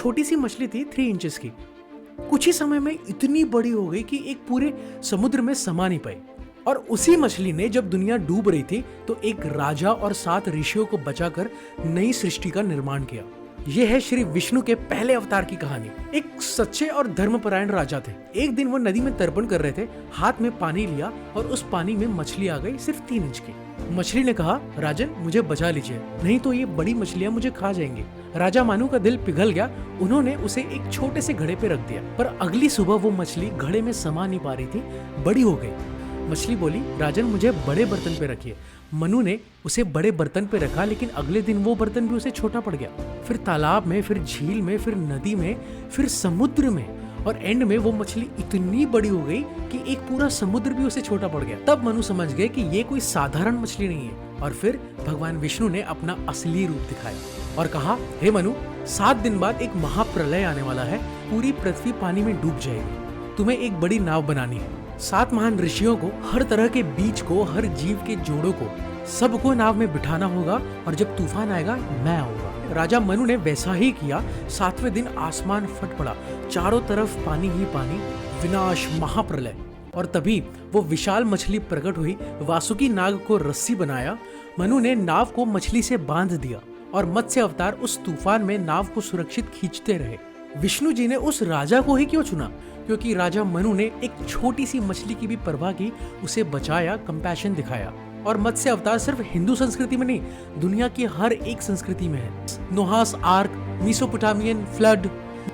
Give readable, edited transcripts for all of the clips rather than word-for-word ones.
छोटी सी मछली थी 3 इंचेस की। कुछ ही समय में इतनी बड़ी हो गई कि एक पूरे समुद्र में समा नहीं पाई। और उसी मछली ने जब दुनिया डूब रही थी तो एक राजा और 7 ऋषियों को बचाकर नई सृष्टि का निर्माण किया। यह है श्री विष्णु के पहले अवतार की कहानी। एक सच्चे और धर्मपरायण राजा थे। एक दिन वो नदी में तर्पण कर रहे थे, हाथ में पानी लिया और उस पानी में मछली आ गई सिर्फ 3 इंच की। मछली ने कहा, राजन मुझे बचा लीजिए, नहीं तो ये बड़ी मछलियां मुझे खा जाएंगी। राजा मानू का दिल पिघल गया। उन्होंने उसे एक छोटे से घड़े पे रख दिया, पर अगली सुबह वो मछली घड़े में समा नहीं पा रही थी, बड़ी हो गई। मछली बोली, राजन मुझे बड़े बर्तन पे रखिए। मनु ने उसे बड़े बर्तन पे रखा, लेकिन अगले दिन वो बर्तन भी उसे छोटा पड़ गया। फिर तालाब में, फिर झील में, फिर नदी में, फिर समुद्र में, और एंड में वो मछली इतनी बड़ी हो गई कि एक पूरा समुद्र भी उसे छोटा पड़ गया। तब मनु समझ गए कि ये कोई साधारण मछली नहीं है। और फिर भगवान विष्णु ने अपना असली रूप दिखाया और कहा, हे मनु, 7 दिन बाद एक महाप्रलय आने वाला है, पूरी पृथ्वी पानी में डूब जाएगी। तुम्हें एक बड़ी नाव बनानी है। 7 महान ऋषियों को, हर तरह के बीज को, हर जीव के जोड़ों को, सबको नाव में बिठाना होगा, और जब तूफान आएगा मैं आऊंगा। राजा मनु ने वैसा ही किया। 7वें दिन आसमान फट पड़ा, चारों तरफ पानी ही पानी, विनाश, महाप्रलय। और तभी वो विशाल मछली प्रकट हुई। वासुकी नाग को रस्सी बनाया। मनु ने नाव को मछली से बांध दिया और मत्स्य अवतार उस तूफान में नाव को सुरक्षित खींचते रहे। विष्णु जी ने उस राजा को ही क्यों चुना? क्योंकि राजा मनु ने एक छोटी सी मछली की भी परवाह की, उसे बचाया, कंपैशन दिखाया। और मत्स्य अवतार सिर्फ हिंदू संस्कृति में नहीं, दुनिया की हर एक संस्कृति में है। Noah's ark, Mesopotamian flood,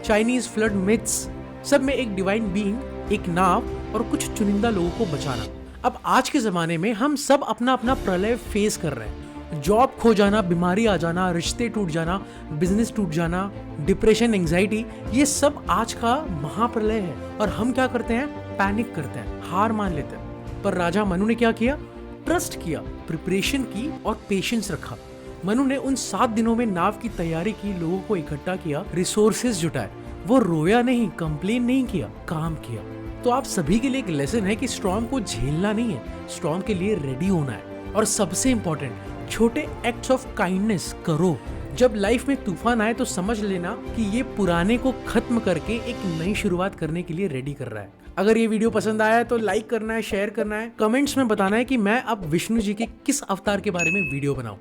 Chinese flood myths, सब में एक डिवाइन बीइंग, एक नाव और कुछ चुनिंदा लोगों को बचाना। अब आज के जमाने में हम सब अपना अपना प्रलय फेस कर रहे हैं। जॉब खो जाना, बीमारी आ जाना, रिश्ते टूट जाना, बिजनेस टूट जाना, डिप्रेशन, एंजाइटी, ये सब आज का महाप्रलय है। और हम क्या करते हैं? पैनिक करते हैं, हार मान लेते हैं। पर राजा मनु ने क्या किया? ट्रस्ट किया, प्रिपरेशन की और पेशेंस रखा। मनु ने उन 7 दिनों में नाव की तैयारी की, लोगों को इकट्ठा किया, रिसोर्सेज जुटाए। वो रोया नहीं, कंप्लेन नहीं किया, काम किया। तो आप सभी के लिए एक लेसन है कि स्टॉर्म को झेलना नहीं है, स्टॉर्म के लिए रेडी होना है। और सबसे इंपॉर्टेंट, छोटे एक्ट्स ऑफ काइंडनेस करो। जब लाइफ में तूफान आए तो समझ लेना कि ये पुराने को खत्म करके एक नई शुरुआत करने के लिए रेडी कर रहा है। अगर ये वीडियो पसंद आया है तो लाइक करना है, शेयर करना है, कमेंट्स में बताना है कि मैं अब विष्णु जी के किस अवतार के बारे में वीडियो बनाऊं।